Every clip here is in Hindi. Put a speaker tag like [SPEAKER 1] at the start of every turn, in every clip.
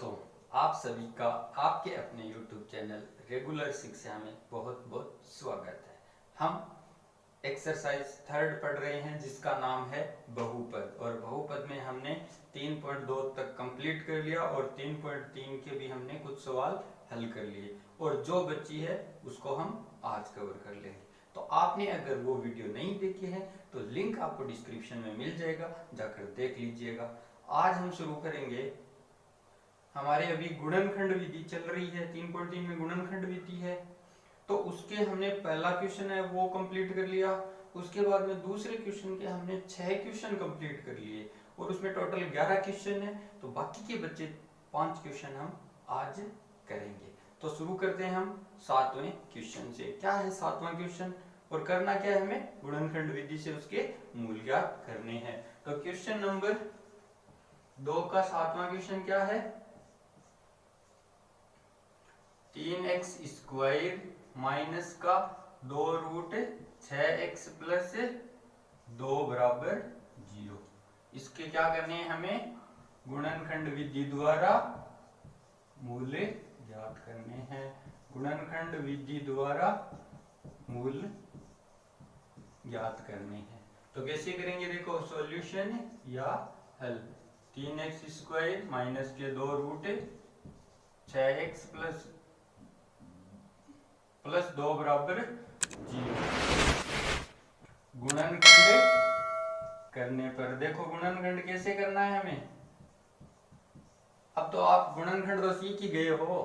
[SPEAKER 1] दोस्तों, आप सभी का आपके अपने YouTube चैनल रेगुलर शिक्षा में बहुत बहुत स्वागत है। हम एक्सरसाइज 3 पढ़ रहे हैं जिसका नाम है बहुपद, और बहुपद में हमने 3.2 तक कंप्लीट कर लिया और 3.3 के भी हमने कुछ सवाल हल कर लिए, और जो बची है उसको हम आज कवर कर लेंगे। तो आपने अगर वो वीडियो नहीं देखी है तो लिंक आपको डिस्क्रिप्शन में मिल जाएगा, जाकर देख लीजिएगा। आज हम शुरू करेंगे, हमारे अभी गुणनखंड विधि चल रही है, 3.3 में गुणनखंड विधि है, तो उसके हमने पहला क्वेश्चन है वो कंप्लीट कर लिया। उसके बाद में दूसरे क्वेश्चन के हमने 6 क्वेश्चन कंप्लीट कर लिए और उसमें टोटल 11 क्वेश्चन है, तो बाकी के बच्चे 5 क्वेश्चन हम आज करेंगे। तो शुरू करते हैं हम 7वें क्वेश्चन से। क्या है 7वां क्वेश्चन और करना क्या है, हमें गुणनखंड विधि से उसके मूल ज्ञात करने हैं। तो क्वेश्चन नंबर 2 का 7वां क्वेश्चन क्या है, 3x स्क्वायर माइनस का 2 रूट 6x प्लस 2 बराबर 0। इसके क्या करने हैं, हमें गुणनखंड विधि द्वारा मूल ज्ञात करने हैं। गुणनखंड विधि द्वारा मूल ज्ञात करने हैं। तो कैसे करेंगे, देखो सॉल्यूशन या हल। 3x स्क्वायर माइनस के 2 रूट 6x प्लस 2 बराबर 0 गुणनखंड करने पर। देखो गुणनखंड कैसे करना है हमें। अब तो आप गुणनखंड तो सीख ही गए हो,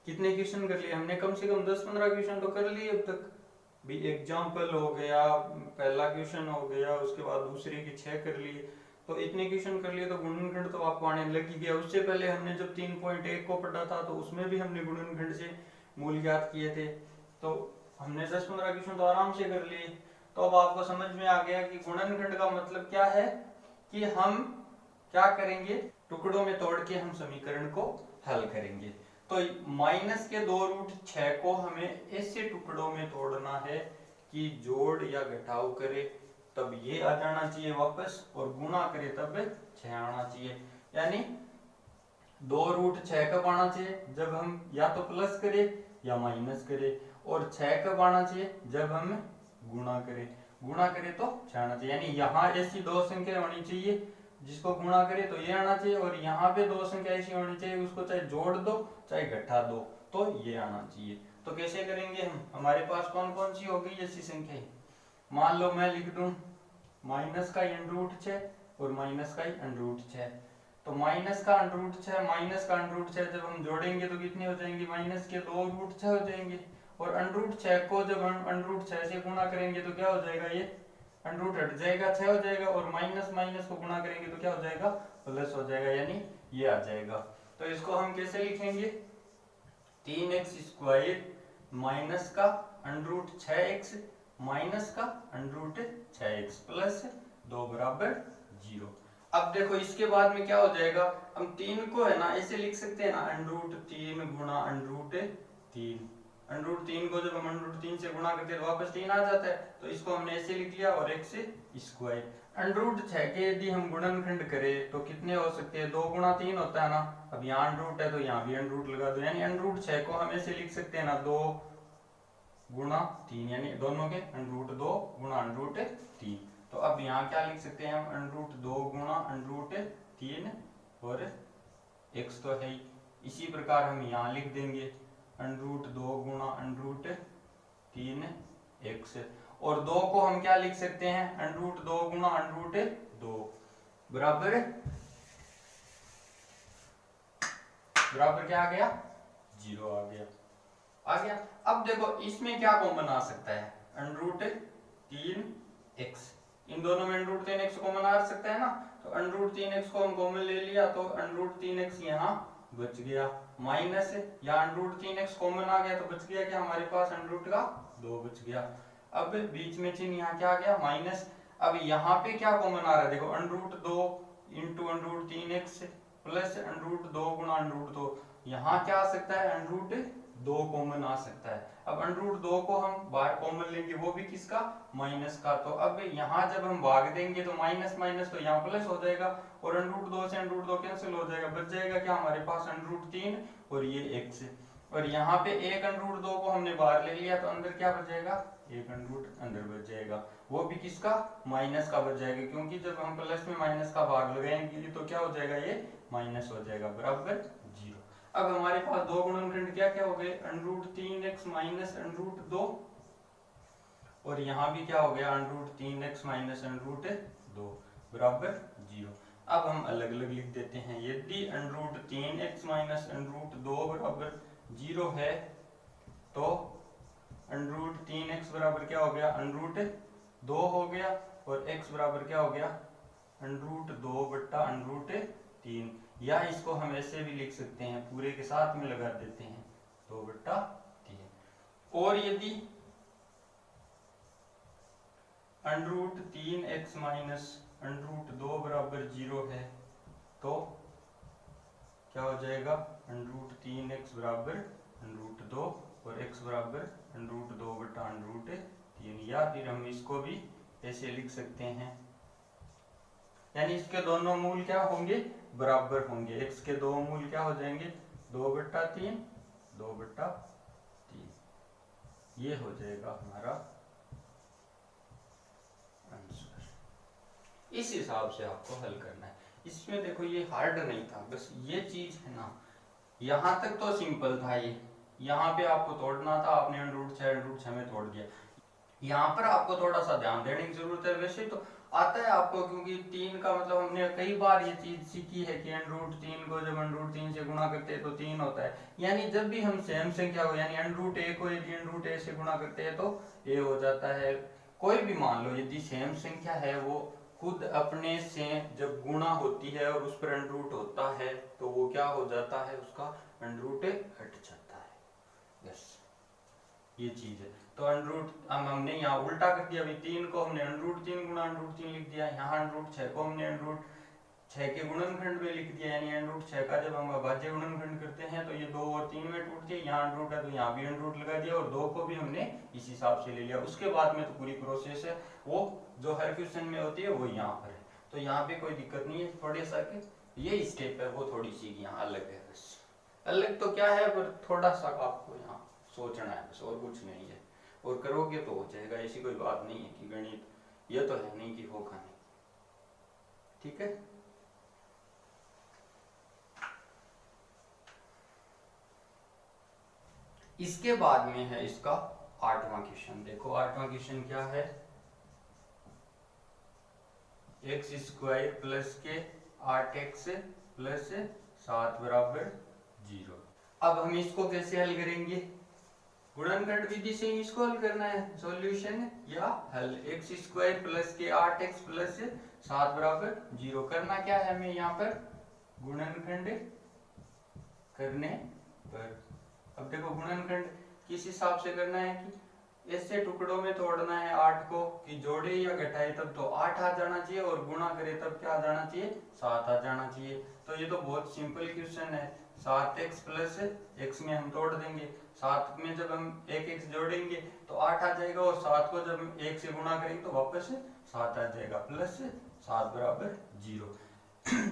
[SPEAKER 1] कितने क्वेश्चन कर लिए हमने, कम से कम 10-15 क्वेश्चन तो कर लिए अब तक भी। एग्जाम्पल हो गया, पहला क्वेश्चन हो गया, उसके बाद दूसरे के 6 कर लिए, तो इतने क्वेश्चन कर लिए तो गुणनखंड तो आपको आने लग ही गया। उससे पहले हमने जब 3.1 को पढ़ा था तो उसमें भी हमने गुणनखंड से मूल ज्ञात किए थे, तो हमने 10-15 क्वेश्चन तो आराम से कर लिए। तो अब आपको समझ में आ गया कि गुणनखंड का मतलब क्या है, कि हम क्या करेंगे, टुकड़ों में तोड़ के हम समीकरण को हल करेंगे। तो माइनस के 2 रूट 6 को हमें ऐसे टुकड़ों में तोड़ना है कि जोड़ या घटाव करे तब ये आ जाना चाहिए वापस, और गुणा करे तब 6 आना चाहिए। यानी 2 रूट 6 कब आना चाहिए, जब हम या तो प्लस करें या माइनस करें, और 6 कब आना चाहिए, जब हम गुणा करें। गुणा करें तो 6 आना चाहिए। यानी यहाँ ऐसी 2 संख्या होनी चाहिए जिसको गुणा करे तो ये आना चाहिए, और यहाँ पे 2 संख्या ऐसी होनी चाहिए उसको चाहे जोड़ दो चाहे घटा दो तो ये आना चाहिए। तो कैसे करेंगे हम, हमारे पास कौन कौन सी होगी ऐसी संख्या। मान लो मैं लिख दूं माइनस का अंडर रूट 6 और माइनस का अंडर रूट 6। तो माइनस का अंडर रूट 6 माइनस का अंडर रूट 6 जब हम जोड़ेंगे तो कितने हो जाएंगे, माइनस के 2 रूट 6 हो जाएंगे, और अंडर रूट 6 को जब हम अंडर रूट 6 से गुणा करेंगे तो क्या हो जाएगा, ये अंडर रूट हट जाएगा 6 हो जाएगा, और माइनस माइनस को गुणा करेंगे तो क्या हो जाएगा, प्लस हो जाएगा, यानी ये आ जाएगा। तो इसको हम कैसे लिखेंगे, 3x स्क्वायर माइनस का अंडर रूट 6x माइनस का अंडर रूट 6x प्लस 2 बराबर 0। अब देखो इसके बाद में क्या हो जाएगा, हम 3 को है ना ऐसे लिख सकते हैं ना, अंडर रूट 3 गुणा अंडर रूट 3। अंडर रूट 3 को जब हम अंडर रूट 3 से गुणा करते हैं तो वापस 3 आ जाता है, तो इसको हमने ऐसे लिख लिया, और x स्क्वायर। अंडर रूट 6 के यदि हम गुणनखंड करें तो कितने हो सकते हैं, 2 गुणा 3 होता है ना। अब यहाँ अंडर रूट है तो यहाँ भी अंडर रूट लगा दो, यानी अंडर रूट 6 को हम ऐसे लिख सकते हैं ना, 2 गुणा 3, यानी दोनों के अंडर रूट 2 गुणा अंडर रूट 3। तो अब यहाँ क्या लिख सकते हैं हम, अंडर रूट 2 गुणा अंडर रूट 3, और x तो है ही। इसी प्रकार हम यहाँ लिख देंगे अंडर रूट 2 गुणा अंडर रूट 3 x, और 2 को हम क्या लिख सकते हैं, अंडर रूट 2 गुणा अंडर रूट 2 बराबर क्या आ गया, 0 आ गया। अब देखो इसमें क्या कॉमन आ सकता है, अंडर रूट 3x, इन दोनों में अंडर रूट 3x कॉमन आ सकता है ना, तो अंडर रूट 3x को हम कॉमन ले लिया तो अंडर रूट 3x यहाँ बच गया, माइनस या अंडर रूट 3x कॉमन आ गया तो बच गया क्या हमारे पास, अंडर रूट का 2 बच गया। अब बीच में चिन्ह यहाँ क्या आ गया, माइनस। अब यहाँ पे क्या कॉमन आ रहा है, देखो under root 2 into under root 3x plus under root 2 गुणा अंडर रूट 2, यहाँ क्या आ सकता है, अंडर रूट 2 कॉमन आ सकता है। अब अंडर रूट 2 को हम बाहर कॉमन लेंगे, वो भी किसका, माइनस का। तो अब यहाँ जब हम भाग देंगे तो माइनस माइनस तो यहाँ प्लस हो जाएगा और अंडर रूट 2 से अंडर रूट 2 कैंसिल हो जाएगा, बच जाएगा क्या हमारे पास अंडर रूट 3 और ये x। और यहाँ पे एक अंडर रूट 2 को हमने बाहर ले लिया तो अंदर क्या बच जाएगा, एक अंडर रूट अंदर बच जाएगा, वो भी किसका, माइनस का बच जाएगा, क्योंकि जब हम प्लस में माइनस का भाग लगाएंगे तो क्या हो जाएगा, ये माइनस हो जाएगा, बराबर 0। अब हमारे पास दो गुणनखंड क्या क्या हो गए, under root 3x minus under root 2 और यहाँ भी क्या हो गया, under root 3x minus under root 2 बराबर 0। अब हम अलग अलग लिख देते हैं, यदि under root 3x minus under root 2 बराबर 0 है तो अंडर रूट 3x बराबर क्या हो गया, अंडर रूट 2 हो गया और x बराबर क्या हो गया, अंडर रूट 2 बट्टा अंडर रूट 3, या इसको हम ऐसे भी लिख सकते हैं, पूरे के साथ में लगा देते हैं 2 बट्टा 3। और यदि under root 3x minus under root 2 बराबर 0 है तो क्या हो जाएगा, अंडर रूट 3x बराबर अंडर रूट 2 और x बराबर अंडर रूट 2 बट्टा अंडर रूट 3, या फिर हम इसको भी ऐसे लिख सकते हैं, यानी इसके दोनों मूल क्या होंगे, बराबर होंगे, x के दो मूल क्या हो जाएंगे, 2 बट्टा 3 2 बट्टा 3, ये हो जाएगा हमारा आंसर। इस हिसाब से आपको हल करना है। इसमें देखो ये हार्ड नहीं था, बस ये चीज है ना, यहाँ तक तो सिंपल था, ये यहाँ पे आपको तोड़ना था, आपने अंडर रूट 6 में तोड़ दिया। यहाँ पर आपको थोड़ा सा ध्यान देने की जरूरत है, वैसे तो आता है आपको, क्योंकि 3 का मतलब हमने कई बार ये चीज सीखी है कि अंडर रूट 3 को जब अंडर रूट 3 से गुणा करते हैं तो 3 होता है, यानी जब भी हम सेम संख्या को, यानी अंडर रूट a को यदि अंडर रूट a से गुणा करते हैं तो a हो जाता है। कोई भी मान लो यदि सेम संख्या है, वो खुद अपने से जब गुणा होती है और उस पर अंडर रूट होता है तो वो क्या हो जाता है, उसका अंडर रूट हट जाता है, बस ये चीज है। तो अंडर रूट हमने यहाँ उल्टा कर दिया, अभी 3 को हमने अंडर रूट 3 गुणा अंडर रूट 3 लिख दिया, यहाँ अंडर रूट 6 को हमने अंडर रूट 6 के गुणनखंड में लिख दिया, यानी अंडर रूट 6 का जब हम अभाज्य गुणनखंड करते हैं तो ये 2 और 3 में टूटती है, यहाँ अंडर रूट है तो यहाँ भी अंडर रूट लगा दिया और 2 को भी हमने इस हिसाब से ले लिया। उसके बाद में तो पूरी प्रोसेस है वो जो हर क्वेश्चन में होती है वो यहाँ पर है, तो यहाँ पे कोई दिक्कत नहीं है। थोड़े सा ये स्टेप है वो थोड़ी सी यहाँ अलग है, बस अलग तो क्या है पर थोड़ा सा आपको यहाँ सोचना है, बस और कुछ नहीं है, और करोगे तो हो जाएगा, ऐसी कोई बात नहीं है कि गणित ये तो है नहीं कि होगा नहीं, ठीक है। इसके बाद में है इसका 8वां क्वेश्चन। देखो 8वां क्वेश्चन क्या है, x स्क्वायर प्लस के 8x प्लस 7 बराबर 0। अब हम इसको कैसे हल करेंगे, गुणनखंड विधि से इसको हल करना है, सॉल्यूशन या हल। x स्क्वायर प्लस के 8x प्लस 7 बराबर 0 करना क्या है हमें यहाँ पर, गुणनखंड करने पर। अब देखो गुणनखंड किस हिसाब से करना है कि ऐसे टुकड़ों में तोड़ना है 8 को कि जोड़े या घटाए तब तो 8 आ जाना चाहिए और गुणा करे तब क्या आ जाना चाहिए, 7 आ जाना चाहिए। तो ये तो बहुत सिंपल क्वेश्चन है, 7x प्लस x में हम तोड़ देंगे, 7 में जब हम एक x जोड़ेंगे तो 8 आ जाएगा और 7 को जब हम 1 से गुणा करेंगे तो वापस 7 आ जाएगा, प्लस 7 बराबर 0।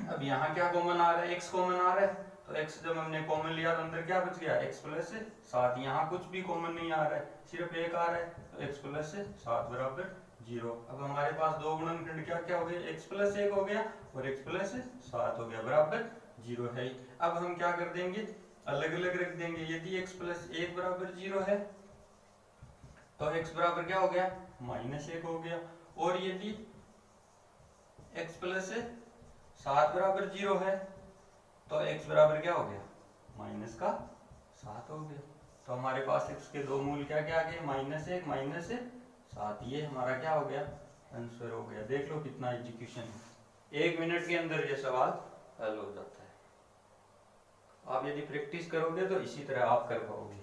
[SPEAKER 1] अब यहाँ क्या कॉमन आ रहा है, x कॉमन आ रहा है, तो x जब हमने कॉमन लिया तो अंदर क्या बच गया, x प्लस 7। यहाँ कुछ भी कॉमन नहीं आ रहा है, सिर्फ एक आ रहा है, तो x प्लस 7 बराबर 0। अब हमारे पास दो गुणनखंड क्या क्या हो गए, x प्लस 1 हो गया और x प्लस 7 हो गया, बराबर 0 है। अब हम क्या कर देंगे, अलग अलग रख देंगे। यदि x प्लस 1 बराबर 0 है तो x बराबर क्या हो गया, -1 हो गया, और यदि x प्लस 7 बराबर 0 है तो x बराबर क्या हो गया, -7 हो गया। तो हमारे पास x के दो मूल क्या क्या आ गए, -1 -7, ये हमारा क्या हो गया, आंसर हो गया। देख लो कितना एग्जीक्यूशन है, 1 मिनट के अंदर ये सवाल हल हो जाता है। आप यदि प्रैक्टिस करोगे तो इसी तरह आप कर पाओगे,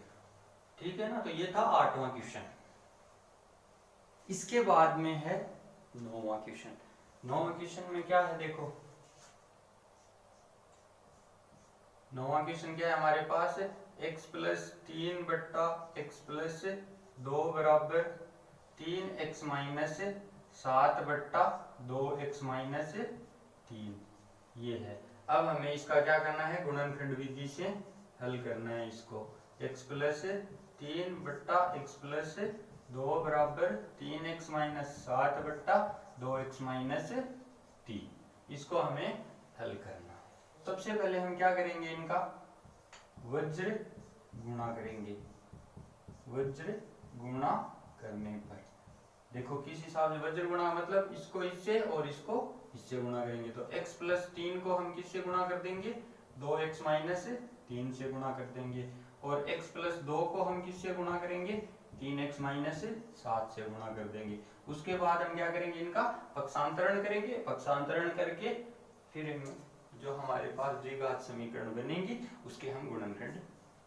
[SPEAKER 1] ठीक है ना। तो ये था 8वां क्वेश्चन। इसके बाद में है 9वां क्वेश्चन। 9वां क्वेश्चन में क्या है, देखो 9वां क्वेश्चन क्या है हमारे पास, x प्लस 3 बट्टा x प्लस 2 बराबर 3x माइनस 7 बट्टा 2x माइनस 3, ये है। अब हमें इसका क्या करना है, गुणनखंड विधि से हल करना है इसको। x प्लस 3 बट्टा x प्लस 2 बराबर 3x माइनस 7 बट्टा 2x माइनस 3, इसको हमें हल करना है। सबसे पहले हम क्या करेंगे, इनका वज्र गुणा करेंगे। वज्र गुणा करने पर देखो किस हिसाब से वज्र गुणा, मतलब इसको इससे और इसको इससे गुणा करेंगे। तो x प्लस 3 को हम किससे गुणा कर देंगे, 2x माइनस 3 से गुणा कर देंगे। और x प्लस 2 को हम किससे गुणा करेंगे, 3x माइनस 7 से गुणा कर देंगे। उसके बाद हम क्या करेंगे, इनका पक्षांतरण करेंगे। पक्षांतरण करके फिर जो हमारे पास द्विघात समीकरण बनेंगी उसके हम गुणनखंड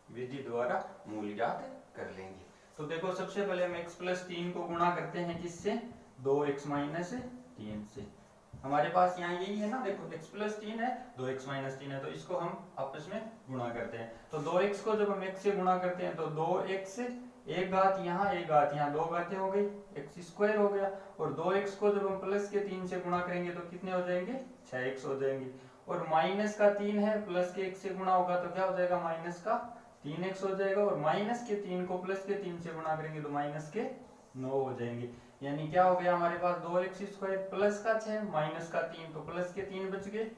[SPEAKER 1] विधि द्वारा मूल ज्ञात कर लेंगे। तो देखो सबसे पहले हम x प्लस 3 को गुणा करते हैं किससे, 2x माइनस 3 से। हमारे पास यहाँ यही है ना, देखो x प्लस 3 है, 2x माइनस 3 है, तो इसको हम आपस में गुणा करते हैं। तो 2x को जब हम x से गुणा करते हैं तो 2x, एक घात यहाँ एक घात यहाँ, 2 घातें हो गई, x स्क्वायर हो गया। और 2x को जब हम प्लस के 3 से गुणा करेंगे तो कितने हो जाएंगे, 6x हो जाएंगे। और माइनस का 3 है, प्लस के 1 से गुणा होगा तो क्या हो जाएगा, माइनस का 3x हो जाएगा। और माइनस के 3 को प्लस के 3 से गुणा करेंगे तो माइनस के 9 हो जाएंगे। यानी क्या हो गया हमारे पास, 2x स्क्वायर प्लस का 6 माइनस का 3, तो प्लस के 3 बच गए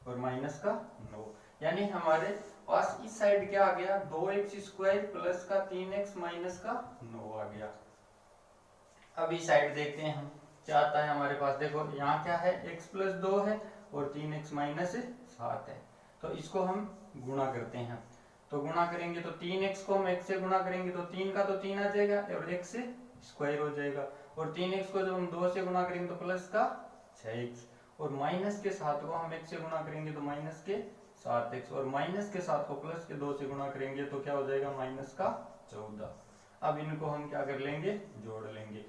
[SPEAKER 1] और माइनस का 9। यानी हमारे पास इस साइड क्या आ गया, 2x स्क्वायर प्लस का 3x माइनस का 9 आ गया। अब इस साइड देखते हैं हम क्या आता है हमारे पास। देखो यहाँ क्या है, x प्लस 2 है और 3x माइनस 7 है, तो इसको हम गुणा करते हैं। तो गुणा करेंगे तो 3x को हम x से गुणा करेंगे तो 3 का तो 3 आ जाएगा और x स्क्वायर हो जाएगा। और 3x को जब हम 2 से गुणा करेंगे तो प्लस का 6x, और माइनस के 7 को हम x से गुणा करेंगे तो माइनस के 7x, और माइनस के 7 को प्लस के 2 से गुणा करेंगे तो क्या हो जाएगा, माइनस का 14। अब इनको हम क्या कर लेंगे, जोड़ लेंगे।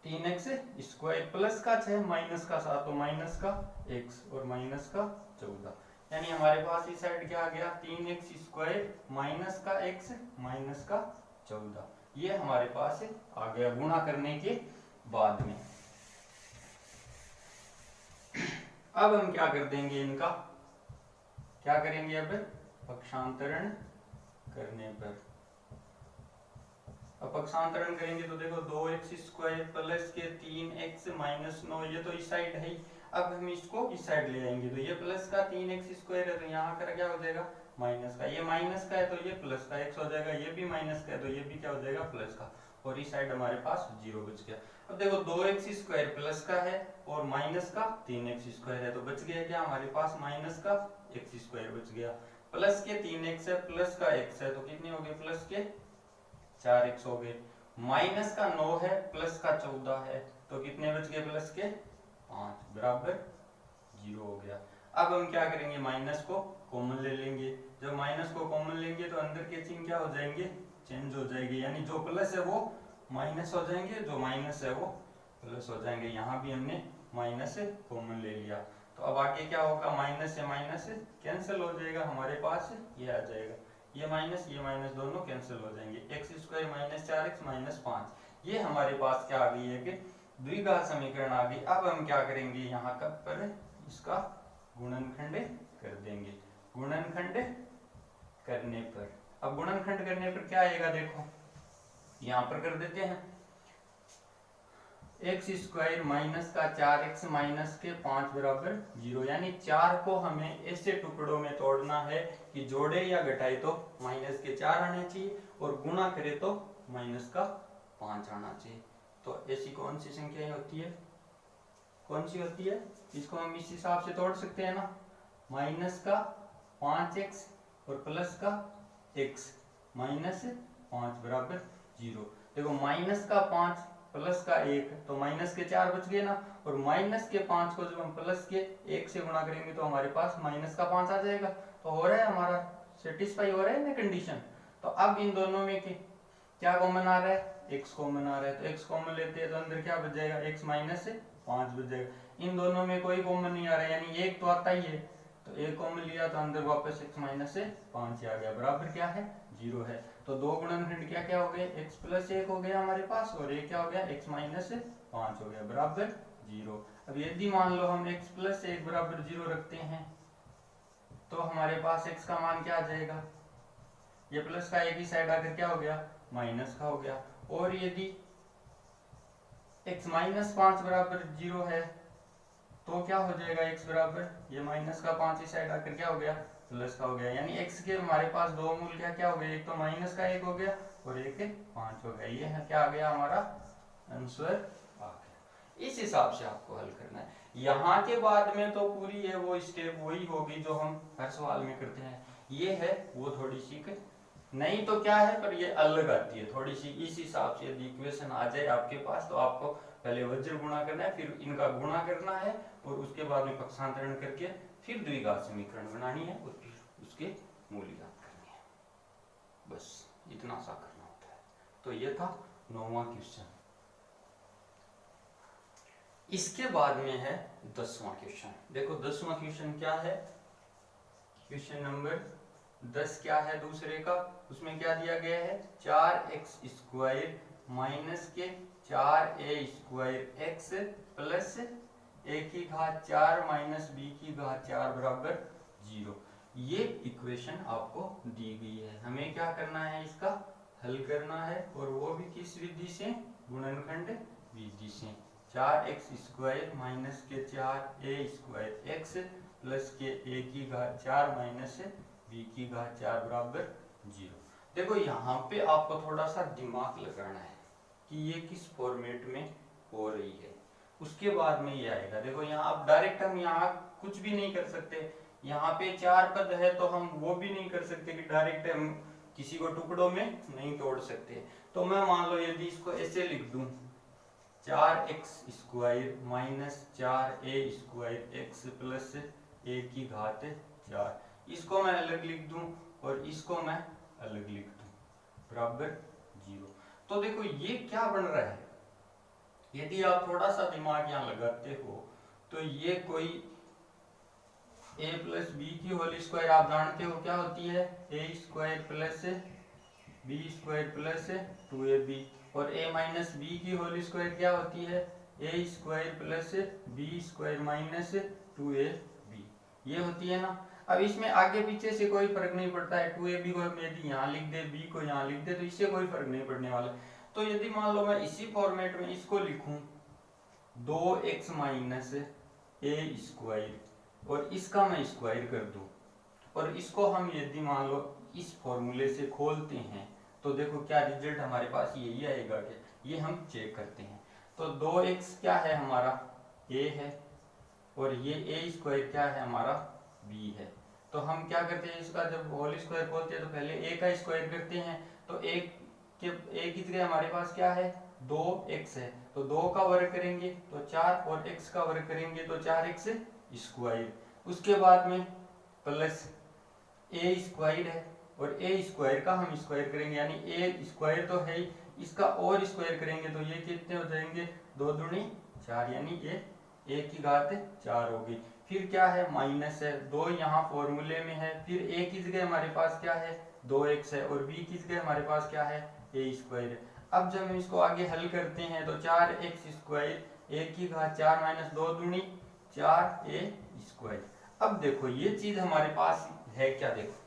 [SPEAKER 1] 3x स्क्वायर प्लस का 6 माइनस का 7 तो माइनस का x और माइनस का 14। यानी हमारे पास इस साइड क्या आ गया, 3x स्क्वायर माइनस का x माइनस का 14, ये हमारे पास आ गया गुणा करने के बाद में। अब हम क्या कर देंगे, इनका क्या करेंगे, अब पक्षांतरण करने पर। अब पक्षांतरण करेंगे तो देखो 2x स्क्वायर प्लस के 3x माइनस 9, ये तो इस साइड है ही। अब हम इसको इस साइड ले आएंगे तो ये प्लस का 3x स्क्वायर है तो यहाँ का क्या हो जाएगा, माइनस का। ये माइनस का है तो ये प्लस का x हो जाएगा, ये भी माइनस का है तो ये भी क्या हो जाएगा, प्लस का। और इस साइड हमारे पास 0 बच गया। अब देखो 2x स्क्वायर प्लस का है और माइनस का 3x स्क्वायर है, तो बच गया क्या हमारे पास, माइनस का x स्क्वायर बच गया। प्लस के 3x है, प्लस का x है, तो कितने हो गए, प्लस के 4x हो गए। माइनस का 9 है, प्लस का 14 है, तो कितने बच गए, प्लस के 5 बराबर 0 हो गया। अब हम क्या करेंगे, माइनस को कॉमन ले लेंगे। जब माइनस को कॉमन लेंगे तो अंदर के चिन्ह क्या हो जाएंगे, चेंज हो जाएंगे। यानी जो प्लस है वो माइनस हो जाएंगे, जो माइनस है वो प्लस हो जाएंगे। यहाँ भी हमने माइनस कॉमन ले लिया, तो अब आगे क्या होगा, माइनस से माइनस कैंसिल हो जाएगा, हमारे पास ये आ जाएगा। ये माइनस दोनों कैंसिल हो जाएंगे। x square minus 4x minus 5, ये हमारे पास क्या आ गई है कि द्विघात समीकरण आ गई। अब हम क्या करेंगे, यहाँ का पर इसका गुणनखंड कर देंगे। गुणनखंड करने पर, अब गुणनखंड करने पर क्या आएगा, देखो यहाँ पर कर देते हैं। x स्क्वायर माइनस का 4x माइनस के 5 बराबर 0, यानी 4 को हमें ऐसे टुकड़ों में तोड़ना है कि जोड़े या घटाए तो माइनस के 4 आने चाहिए और गुणा करे तो माइनस का 5 आना चाहिए। तो ऐसी कौन सी संख्या होती है, कौन सी होती है, इसको हम इस हिसाब से तोड़ सकते हैं ना, माइनस का 5x और प्लस का x माइनस 5 बराबर 0। देखो माइनस का 5 प्लस का 1 तो माइनस के 4 बच गए ना, और माइनस के 5 को जब हम प्लस के 1 से गुणा करेंगे तो हमारे पास माइनस का 5 आ जाएगा। तो हो रहा है हमारा, सेटिस्फाई हो रहा है ना कंडीशन। तो अब इन दोनों में क्या कॉमन आ रहा है, x कॉमन आ रहा है, तो x कॉमन लेते हैं तो अंदर क्या बच जाएगा, x माइनस 5 बच जाएगा। इन दोनों में कोई कॉमन नहीं आ रहा है, यानी एक तो आता ही है, तो a कॉमन लिया तो अंदर वापस x माइनस 5 आ गया, बराबर क्या है 0 है। तो दो गुणनखंड क्या क्या हो गए, x प्लस 1 हो गया हमारे पास, और ये क्या हो गया x माइनस 5 हो गया, बराबर 0। अब यदि मान लो हम x प्लस 1 बराबर 0 रखते हैं तो हमारे पास x का मान क्या आ जाएगा, ये प्लस का एक ही साइड आकर क्या हो गया, माइनस का हो गया। और यदि x माइनस 5 बराबर 0 है तो क्या हो जाएगा, x बराबर ये माइनस का 5 इस साइड आकर क्या हो गया, प्लस का हो गया। यानी x के हमारे पास दो मूल क्या क्या हो गए, एक तो माइनस का 1 हो गया और एक 5 हो गया। ये है क्या आ गया हमारा आंसर आ गया। इस हिसाब से आपको हल करना है। यहाँ के बाद में तो पूरी है वो स्टेप वही होगी जो हम हर सवाल में करते हैं। ये है वो थोड़ी सी नहीं तो क्या है, पर ये अलग आती है थोड़ी सी। इस हिसाब से यदि इक्वेशन आ जाए आपके पास तो आपको पहले वज्र गुणा करना है, फिर इनका गुणा करना है, और उसके बाद में पक्षांतरण करके फिर द्विघात समीकरण बनानी है और फिर उसके मूल्य ज्ञात करने हैं। बस इतना सा करना होता है। तो ये था 9वां क्वेश्चन। इसके बाद में है 10वां क्वेश्चन। देखो 10वां क्वेश्चन क्या है, क्वेश्चन नंबर 10 क्या है दूसरे का, उसमें क्या दिया गया है, 4x स्क्वायर माइनस के 4a² x प्लस a की घात 4 माइनस b की घात 4 बराबर 0। ये इक्वेशन आपको दी गई है, हमें क्या करना है, इसका हल करना है, और वो भी किस विधि से, गुणनखंड विधि से। 4x स्क्वायर माइनस के 4a² x प्लस के a की घात 4 माइनस b की घात 4 बराबर 0। देखो यहाँ पे आपको थोड़ा सा दिमाग लगाना है कि ये किस फॉर्मेट में हो रही है, उसके बाद में ये आएगा। देखो यहाँ आप डायरेक्ट हम यहाँ कुछ भी नहीं कर सकते, यहाँ पे 4 पद है तो हम वो भी नहीं कर सकते कि डायरेक्ट हम किसी को टुकड़ों में नहीं तोड़ सकते। तो मैं मान लो यदि इसको ऐसे लिख दूं, 4x square minus 4a² x plus a की घात 4, इसको मैं अलग लिख दूं और इसको मैं अलग लिख दूं, बराबर 0। तो देखो ये क्या बन रहा है, यदि आप थोड़ा सा दिमाग यहाँ लगाते हो तो ये कोई a प्लस बी की होल स्क्वायर आप जानते हो क्या होती है, a² plus b² plus 2ab, और a माइनस बी की होल स्क्वायर क्या होती है, a² plus b² minus 2ab, ये होती है ना। अब इसमें आगे पीछे से कोई फर्क नहीं पड़ता है, 2ab को यदि यहाँ लिख दे, b को यहाँ लिख दे, तो इससे कोई फर्क नहीं पड़ने वाला। तो यदि मान लो मैं इसी फॉर्मेट में इसको लिखूं, 2x माइनस a² और इसका मैं स्क्वायर कर दूं, और इसको हम यदि मान लो इस फॉर्मूले से खोलते हैं तो देखो क्या रिजल्ट हमारे पास यही आएगा। क्या, ये हम चेक करते हैं। तो 2x क्या है हमारा, a है, और ये a² क्या है हमारा, b है। तो हम क्या करते हैं, इसका जब होल स्क्वायर खोलते हैं तो पहले a का स्क्वायर करते हैं। तो a की जगह हमारे पास क्या है, 2x है, तो 2 का वर्ग करेंगे तो 4, और x का वर्ग करेंगे तो 4x²। उसके बाद में प्लस a² है, और a² का हम स्क्वायर करेंगे, यानी a² तो है ही, इसका और स्क्वायर करेंगे तो ये कितने हो जाएंगे, 2 दूनी 4, यानी ये a की घात 4 होगी। फिर क्या है, माइनस है, 2 यहाँ फॉर्मूले में है, फिर a की जगह हमारे पास क्या है, 2x है, और b की जगह हमारे पास क्या है, a² है। अब जब हम इसको आगे हल करते हैं तो 4x² a की घात 4 माइनस 2 दूनी 4a²। अब देखो ये चीज हमारे पास है क्या, देखो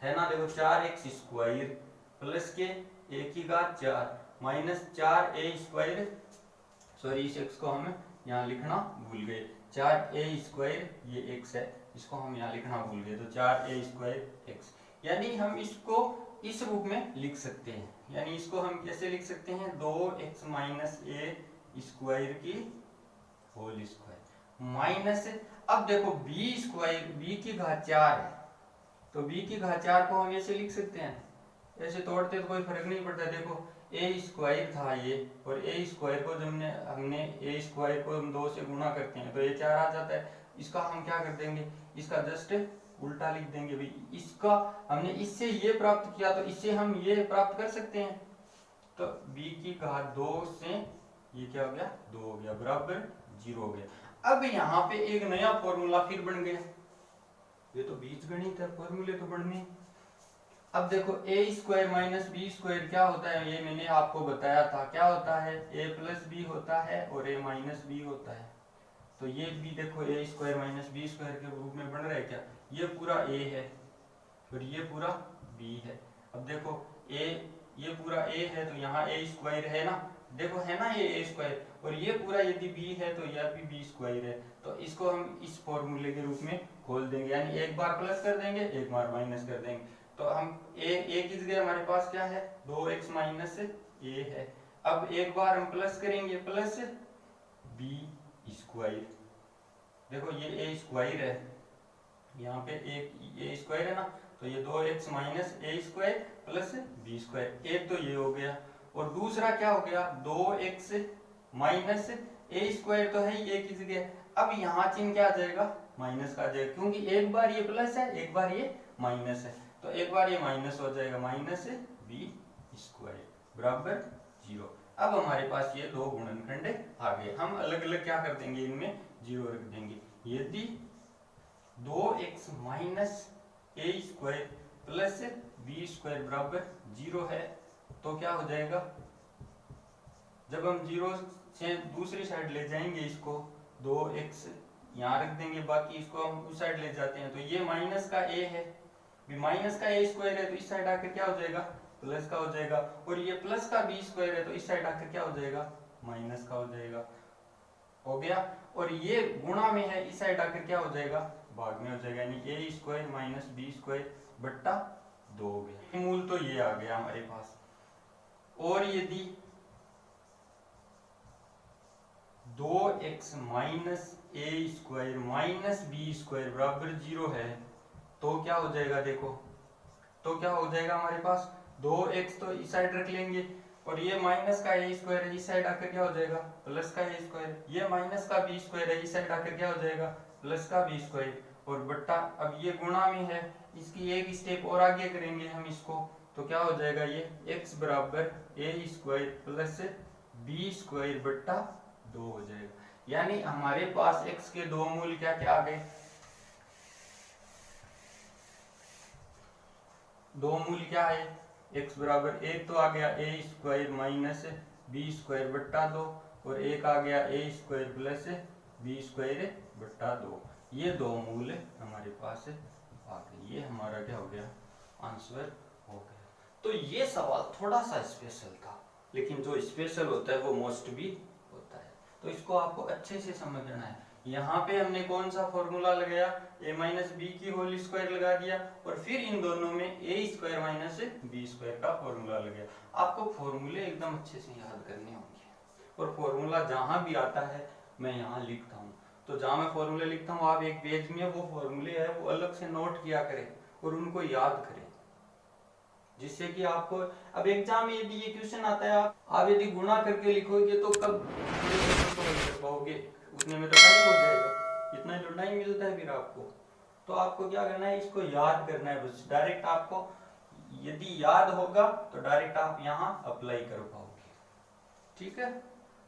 [SPEAKER 1] है ना, देखो 4x² प्लस के a की घात 4 माइनस 4a², सॉरी इस x को हम यहाँ लिखना भूल गए, 4a² ये x है, इसको हम यहाँ लिखना भूल गए, तो 4a² x, यानी हम इसको इस रूप में लिख सकते हैं। यानी इसको हम कैसे लिख सकते हैं, 2x माइनस a² की होल स्क्वायर माइनस, अब देखो b की घात 4 है, तो b की घात 4 को हम ऐसे लिख सकते हैं, ऐसे तोड़ते तो कोई फर्क नहीं पड़ता। देखो a² था ये, और a² को जब हमने a² को हम 2 से गुणा करते हैं तो ये 4 आ जाता है। इसका हम क्या कर देंगे, इसका जस्ट उल्टा लिख देंगे भाई, इसका हमने इससे ये प्राप्त किया तो इससे हम ये प्राप्त कर सकते हैं। तो b की घात 2 से ये क्या हो गया, 2 हो गया, बराबर 0 हो गया। अब यहाँ पे एक नया फॉर्मूला फिर बन गया, ये तो बीजगणित है, फॉर्मूले तो पढ़ने। अब देखो ए स्क्वायर माइनस बी स्क्वायर क्या होता है, ये मैंने आपको बताया था। क्या होता है, ए प्लस बी होता है और ए माइनस बी होता है। तो ये भी देखो ए स्क्वायर माइनस बी स्क्वायर के रूप में बन रहा है क्या, ये पूरा ए है और ये पूरा बी है। अब देखो ए, ये पूरा ए है तो यहाँ ए स्क्वायर है ना, देखो है ना ये ए स्क्वायर, और ये पूरा यदि बी है तो यह भी बी स्क्वायर है। तो इसको हम इस फॉर्मूले के रूप में खोल देंगे, यानी एक बार प्लस कर देंगे एक बार माइनस कर देंगे। तो हम ए की जगह हमारे पास क्या है, 2x माइनस ए है। अब एक बार हम प्लस करेंगे, प्लस बी स्क्वायर, देखो ये ए स्क्वायर है, यहाँ पे एक ए स्क्वायर है ना, तो ये 2x माइनस ए स्क्वायर प्लस बी स्क्वायर, एक तो ये हो गया। और दूसरा क्या हो गया, 2x माइनस ए स्क्वायर तो है ये की जगह, अब यहाँ चिन्ह क्या आ जाएगा, माइनस का आ जाएगा, क्योंकि एक बार ये प्लस है एक बार ये माइनस है, तो एक बार ये माइनस हो जाएगा, माइनस बी स्क्वायर बराबर 0। अब हमारे पास ये दो गुणनखंड आ गए। हम अलग अलग क्या कर देंगे, इनमें 0 रख देंगे। यदि 2x माइनस ए स्क्वायर प्लस बी स्क्वायर बराबर 0 है तो क्या हो जाएगा, जब हम 0 से दूसरी साइड ले जाएंगे इसको, 2x यहाँ रख देंगे, बाकी इसको हम उस साइड ले जाते हैं, तो ये माइनस का a है, माइनस का a स्क्वायर है तो इस साइड आकर क्या हो जाएगा, प्लस का हो जाएगा, और ये प्लस का b स्क्वायर है तो इस साइड आकर क्या हो जाएगा, माइनस का हो जाएगा, हो गया। और ये गुणा में है, इस साइड आकर क्या हो जाएगा, भाग में हो जाएगा, यानी a square minus B square बट्टा 2 हो गया। मूल तो ये आ गया हमारे पास। और यदि 2x माइनस ए स्क्वायर माइनस बी स्क्वायर बराबर 0 है तो क्या हो जाएगा, देखो तो क्या हो जाएगा हमारे पास, 2x तो इस साइड रख लेंगे, और ये माइनस का ए स्क्वायर है, इस साइड आकर क्या हो जाएगा, प्लस का ए स्क्वायर, ये माइनस का बी स्क्वायर है, इस साइड आकर क्या हो जाएगा, प्लस का बी स्क्वायर, और बट्टा, अब ये गुणा में है, इसकी एक स्टेप और आगे करेंगे हम इसको, तो क्या हो जाएगा, ये x बराबर ए स्क्वायर प्लस बी स्क्वायर बट्टा 2 हो जाएगा। यानी हमारे पास x के दो मूल क्या क्या आ गए, दो मूल क्या है, x बराबर एक तो आ गया ए स्क्वायर माइनस बी स्क्वायर बट्टा 2, और एक आ गया ए स्क्वायर प्लस बी स्क्वायर बट्टा 2, ये दो मूल हमारे पास आ गए। ये हमारा क्या हो गया, आंसर हो गया। तो ये सवाल थोड़ा सा स्पेशल था, लेकिन जो स्पेशल होता है वो मोस्ट भी होता है, तो इसको आपको अच्छे से समझना है। यहाँ पे हमने कौन सा फॉर्मूला लगाया, a माइनस बी की होल स्क्वायर लगा दिया, और फिर इन दोनों में ए स्क्वायर माइनस बी स्क्वायर का फॉर्मूला लगाया। आपको फॉर्मूले एकदम अच्छे से याद करने होंगे, और फॉर्मूला जहां भी आता है मैं यहाँ लिखता हूँ, तो जहां मैं फॉर्मूले लिखता हूँ आप एक पेज में वो फॉर्मूले है वो अलग से नोट किया करें और उनको याद करें, जिससे कि आपको अब एग्जाम में यदि ये क्वेश्चन आता है, आप यदि गुणा करके लिखोगे तो कब कर पाओगे, उतने में तो टाइम हो जाएगा, इतना तो टाइम मिलता है फिर आपको। तो आपको क्या करना है, इसको याद करना है बस, डायरेक्ट आपको यदि याद होगा तो डायरेक्ट आप यहाँ अप्लाई कर पाओगे, ठीक है।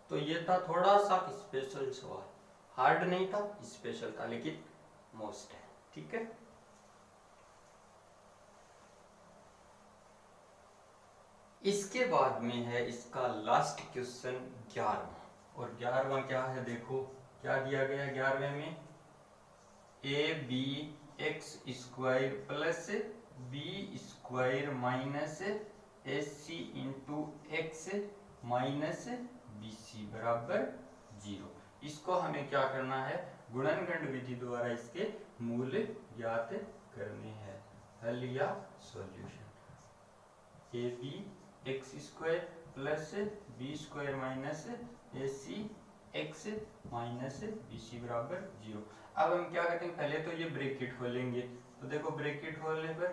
[SPEAKER 1] तो ये था थोड़ा सा स्पेशल सवाल, हार्ड नहीं था, स्पेशल था, लेकिन मोस्ट है, ठीक है। इसके बाद में है इसका लास्ट क्वेश्चन 11वां, और 11वां क्या है, देखो क्या दिया गया 11वें में, A B X square plus B square minus A C into X minus B C बराबर 0। इसको हमें क्या करना है, गुणनखंड विधि द्वारा इसके मूल्य ज्ञात करने हैं। हल या solution, A B X square plus B square minus A C X minus B C बराबर 0। अब हम क्या करते हैं, पहले तो ये ब्रैकेट खोलेंगे, तो देखो ब्रैकेट खोलने पर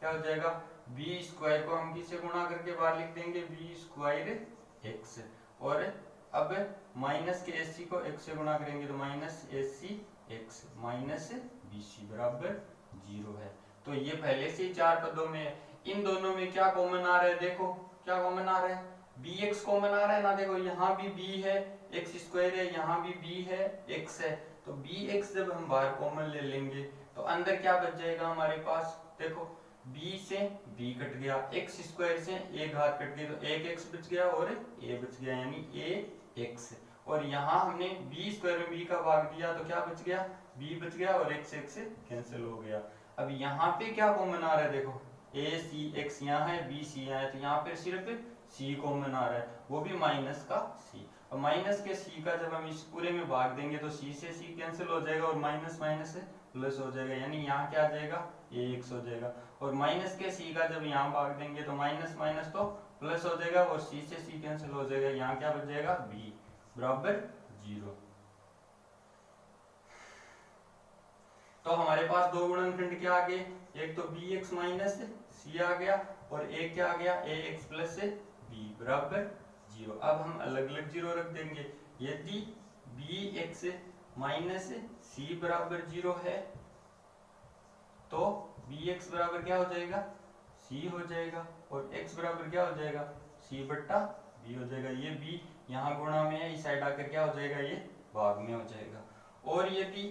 [SPEAKER 1] क्या हो जाएगा, बी स्क्वायर को हम किससे गुणा करके बाहर लिख देंगे, बी स्क्वायर एक्स, और अब माइनस के एस सी को एक्स से गुणा करेंगे तो minus S C X minus B C बराबर 0 है। तो ये पहले से ही चार पदों में है। इन दोनों में क्या कॉमन आ रहा है, देखो क्या कॉमन आ रहा है, बी एक्स कॉमन आ रहा है ना, देखो यहाँ भी बी है, एक्स स्क्वायर है, यहाँ भी बी है, एक्स है, तो बी एक्स जब हम बाहर कॉमन ले लेंगे तो अंदर क्या बच जाएगा हमारे पास, देखो b से b कट गया, x स्क्वायर से एक घात कट गई, तो एक x बच गया और a बच गया, यानी ax। और यहाँ हमने b स्क्वायर में b का भाग दिया तो क्या बच गया, b बच गया और x से कैंसिल हो गया। अब यहाँ पे क्या कॉमन आ रहा है, देखो a c x यहाँ है, b c यहाँ है, तो यहाँ पे सिर्फ c कॉमन आ रहा है, वो भी माइनस का c। अब माइनस के c का जब हम इस पूरे में भाग देंगे तो c से c कैंसिल हो जाएगा और माइनस माइनस से प्लस हो जाएगा, यानी यहाँ क्या आ जाएगा ax हो जाएगा। और माइनस के c का जब यहाँ भाग देंगे तो माइनस माइनस तो प्लस हो जाएगा और c से c कैंसिल हो जाएगा, यहाँ क्या बच जाएगा b बराबर 0। तो हमारे पास दो गुणनखंड क्या आ गए, एक तो bx माइनस c आ गया और एक क्या आ गया ax प्लस b बराबर 0। अब हम अलग अलग 0 रख देंगे, यदि bx माइनस c बराबर 0 है तो bx बराबर क्या हो जाएगा c हो जाएगा और x बराबर क्या हो जाएगा c बट्टा b हो जाएगा। ये b यहाँ गुणा में है, इस साइड आकर क्या हो जाएगा ये भाग में हो जाएगा। और यदि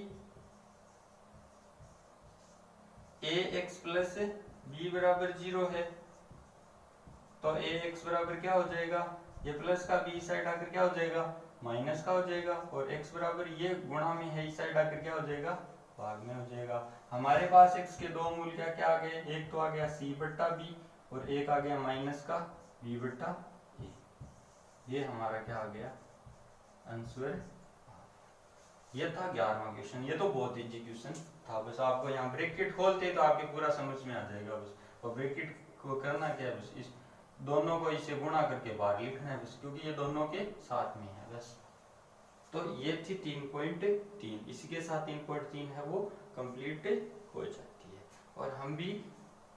[SPEAKER 1] ax प्लस b बराबर 0 है तो ax बराबर क्या हो जाएगा, ये प्लस का b साइड आकर क्या हो जाएगा माइनस का हो जाएगा, और x बराबर ये गुणा में है, इस साइड आकर क्या हो जाएगा भाग में हो जाएगा। हमारे पास x के दो मूल क्या क्या आ गए, एक तो आ गया c बट्टा b और एक आ गया माइनस का b बट्टा a। ये हमारा क्या आ गया आंसर। ये था 11वां क्वेश्चन। ये तो बहुत इजी क्वेश्चन था, बस आपको यहाँ ब्रैकेट खोलते तो आपके पूरा समझ में आ जाएगा बस। और ब्रैकेट को करना क्या है, बस इस दोनों को इससे गुणा करके बाहर लिखना है बस, क्योंकि ये दोनों के साथ में है बस। तो ये थी 3.3, इसी के साथ 3.3 है वो कंप्लीट हो जाती है। और हम भी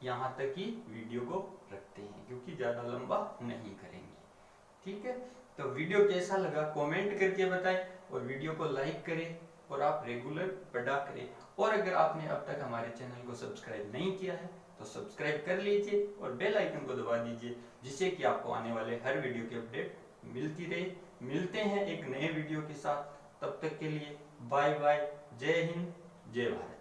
[SPEAKER 1] यहाँ तक ही वीडियो को रखते हैं क्योंकि ज़्यादा लंबा नहीं करेंगे, ठीक है। तो वीडियो कैसा लगा कमेंट करके बताएं और वीडियो को लाइक करें और आप रेगुलर पढ़ा करें। और अगर आपने अब तक हमारे चैनल को सब्सक्राइब नहीं किया है तो सब्सक्राइब कर लीजिए और बेल आइकन को दबा दीजिए, जिससे कि आपको आने वाले हर वीडियो की अपडेट मिलती रहे। मिलते हैं एक नए वीडियो के साथ, तब तक के लिए बाय बाय, जय हिंद जय भारत।